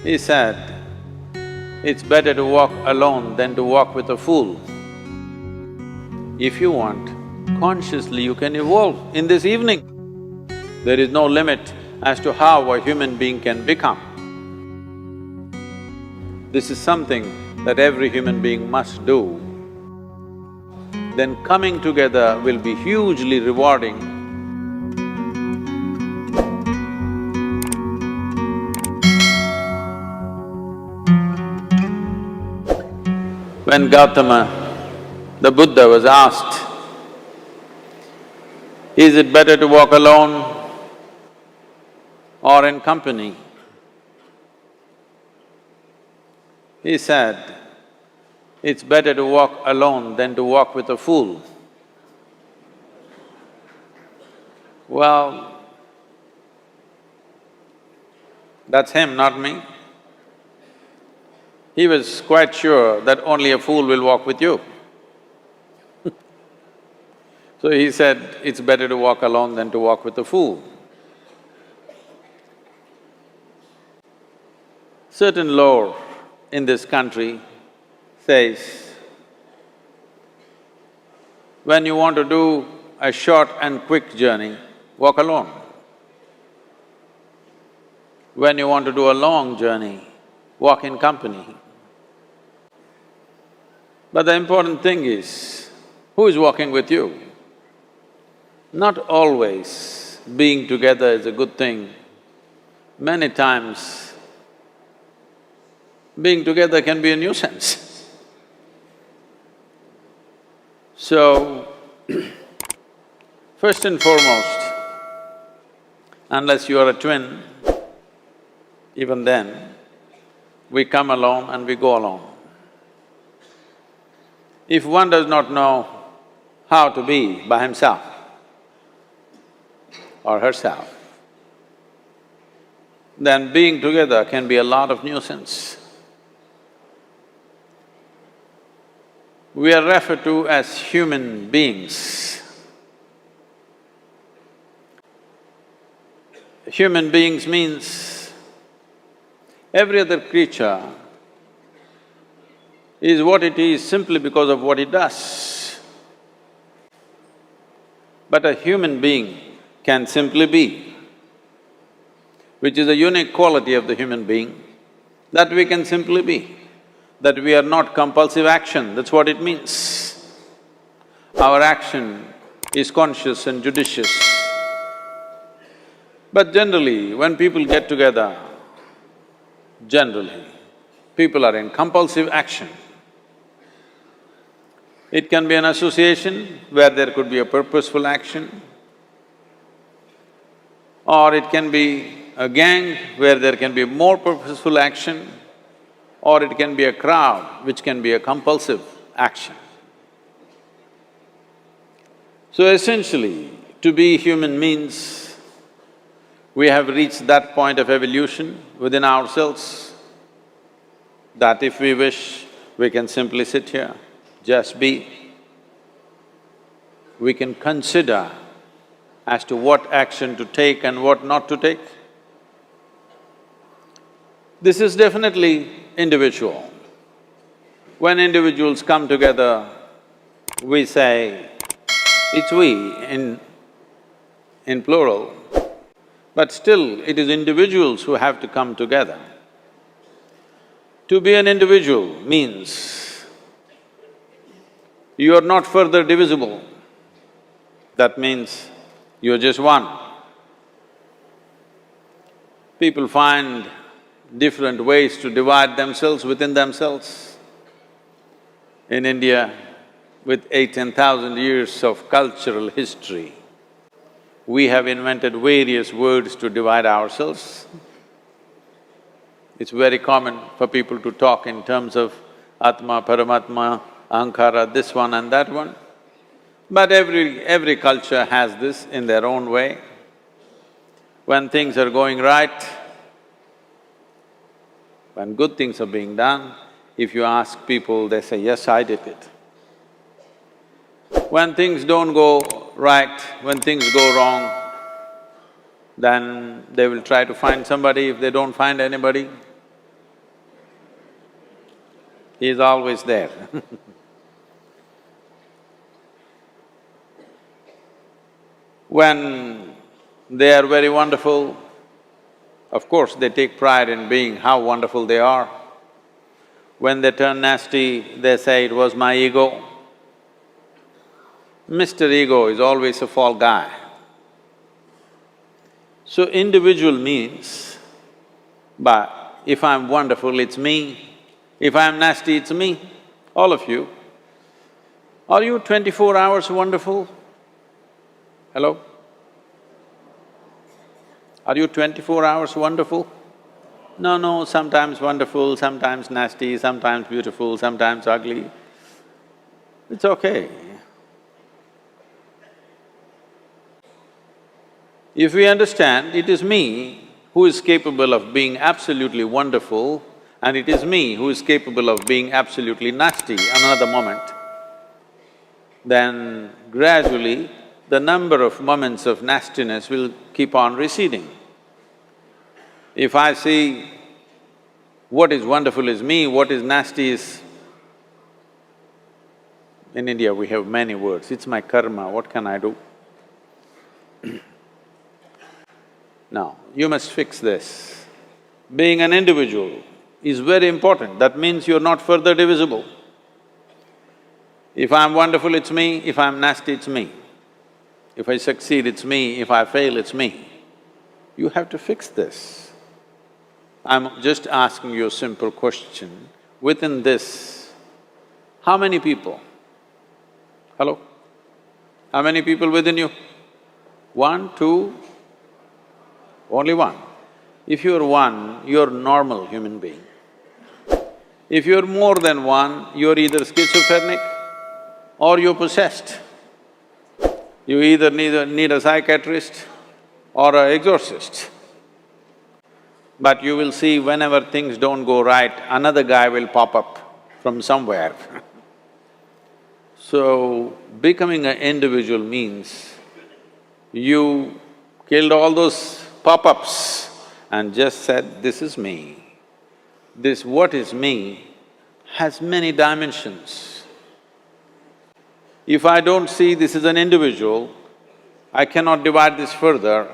He said, it's better to walk alone than to walk with a fool. If you want, consciously you can evolve in this evening. There is no limit as to how a human being can become. This is something that every human being must do. Then coming together will be hugely rewarding. When Gautama, the Buddha, was asked, is it better to walk alone or in company? He said, it's better to walk alone than to walk with a fool. Well, that's him, not me. He was quite sure that only a fool will walk with you. So he said, it's better to walk alone than to walk with a fool. Certain lore in this country says, when you want to do a short and quick journey, walk alone. When you want to do a long journey, walk in company. But the important thing is, who is walking with you? Not always being together is a good thing. Many times, being together can be a nuisance. So, first and foremost, unless you are a twin, even then, we come alone and we go alone. If one does not know how to be by himself or herself, then being together can be a lot of nuisance. We are referred to as human beings. Human beings means every other creature is what it is simply because of what it does. But a human being can simply be, which is a unique quality of the human being, that we can simply be, that we are not compulsive action, that's what it means. Our action is conscious and judicious. But generally, when people get together, generally, people are in compulsive action. It can be an association where there could be a purposeful action, or it can be a gang where there can be more purposeful action, or it can be a crowd which can be a compulsive action. So essentially, to be human means we have reached that point of evolution within ourselves that if we wish, we can simply sit here, just be. We can consider as to what action to take and what not to take. This is definitely individual. When individuals come together, we say, it's we in plural, but still it is individuals who have to come together. To be an individual means you are not further divisible. That means you're just one. People find different ways to divide themselves within themselves. In India, with 8,000–10,000 years of cultural history, we have invented various words to divide ourselves. It's very common for people to talk in terms of Atma, Paramatma, Ahankara, this one and that one. But every culture has this in their own way. When things are going right, when good things are being done, if you ask people, they say, yes, I did it. When things don't go right, when things go wrong, then they will try to find somebody. If they don't find anybody, He is always there. When they are very wonderful, of course they take pride in being how wonderful they are. When they turn nasty, they say, "It was my ego." Mr. Ego is always a fall guy. So individual means, but if I'm wonderful, it's me. If I'm nasty, it's me. All of you. Are you 24 hours wonderful? Hello? Are you 24 hours wonderful? No, sometimes wonderful, sometimes nasty, sometimes beautiful, sometimes ugly. It's okay. If we understand it is me who is capable of being absolutely wonderful and it is me who is capable of being absolutely nasty another moment, then gradually the number of moments of nastiness will keep on receding. If I see what is wonderful is me, what is nasty is… In India we have many words, it's my karma, what can I do? Now, you must fix this. Being an individual is very important, that means you're not further divisible. If I'm wonderful, it's me, if I'm nasty, it's me. If I succeed, it's me, if I fail, it's me. You have to fix this. I'm just asking you a simple question. Within this, how many people? Hello? How many people within you? One, two? Only one. If you're one, you're normal human being. If you're more than one, you're either schizophrenic or you're possessed. You either need a psychiatrist or an exorcist. But you will see whenever things don't go right, another guy will pop up from somewhere. So, becoming an individual means you killed all those pop-ups and just said, "This is me." This what is me has many dimensions. If I don't see this is an individual, I cannot divide this further,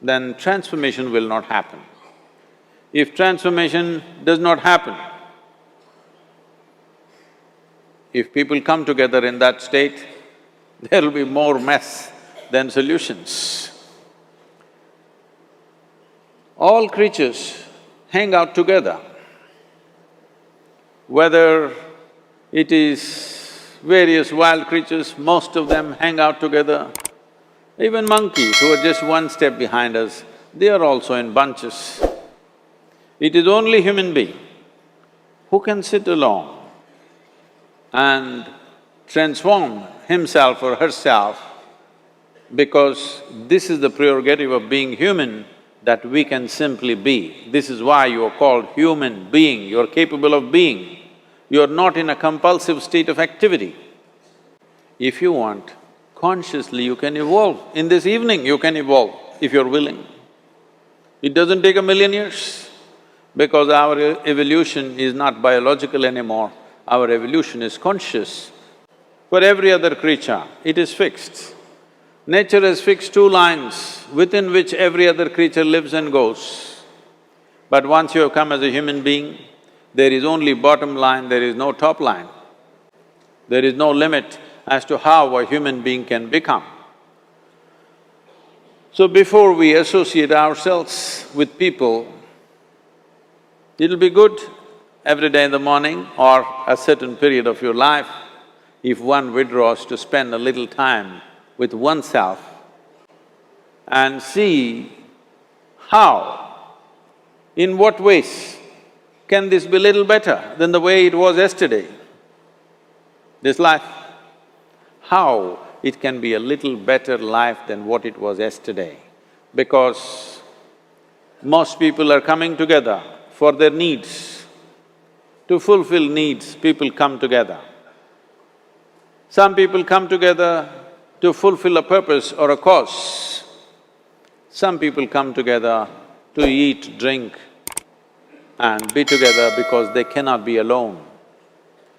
then transformation will not happen. If transformation does not happen, if people come together in that state, there will be more mess than solutions. All creatures hang out together. Whether it is various wild creatures, most of them hang out together. Even monkeys who are just one step behind us, they are also in bunches. It is only human being who can sit alone and transform himself or herself, because this is the prerogative of being human, that we can simply be. This is why you are called human being, you're capable of being. You're not in a compulsive state of activity. If you want, consciously you can evolve. In this evening you can evolve, if you're willing. It doesn't take 1,000,000 years, because our evolution is not biological anymore, our evolution is conscious. For every other creature, it is fixed. Nature has fixed two lines within which every other creature lives and goes. But once you have come as a human being, there is only bottom line, there is no top line. There is no limit as to how a human being can become. So before we associate ourselves with people, it'll be good every day in the morning or a certain period of your life, if one withdraws to spend a little time with oneself and see how, in what ways can this be little better than the way it was yesterday, this life? How it can be a little better life than what it was yesterday? Because most people are coming together for their needs. To fulfill needs, people come together. Some people come together to fulfill a purpose or a cause. Some people come together to eat, drink and be together because they cannot be alone.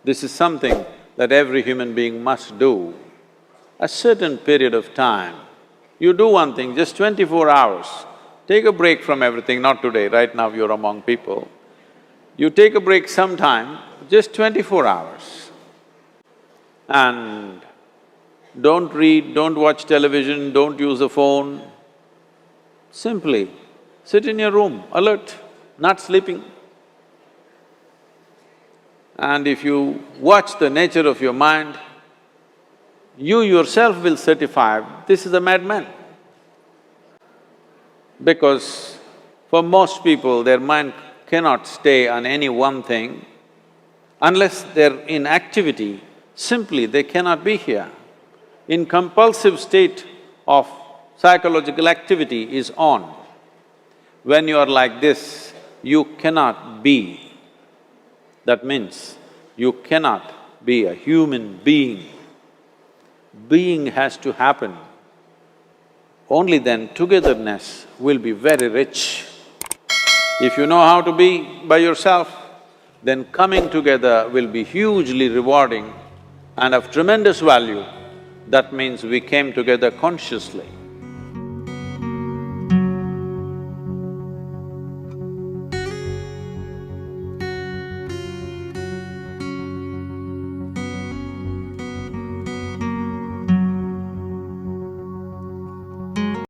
This is something that every human being must do. A certain period of time, you do one thing, just 24 hours, take a break from everything, not today, right now you're among people. You take a break sometime, just 24 hours. And don't read, don't watch television, don't use the phone. Simply sit in your room, alert, not sleeping. And if you watch the nature of your mind, you yourself will certify, this is a madman. Because for most people, their mind cannot stay on any one thing. Unless they're in activity, simply they cannot be here. In compulsive state of psychological activity is on. When you are like this, you cannot be. That means you cannot be a human being. Being has to happen. Only then togetherness will be very rich. If you know how to be by yourself, then coming together will be hugely rewarding and of tremendous value. That means we came together consciously.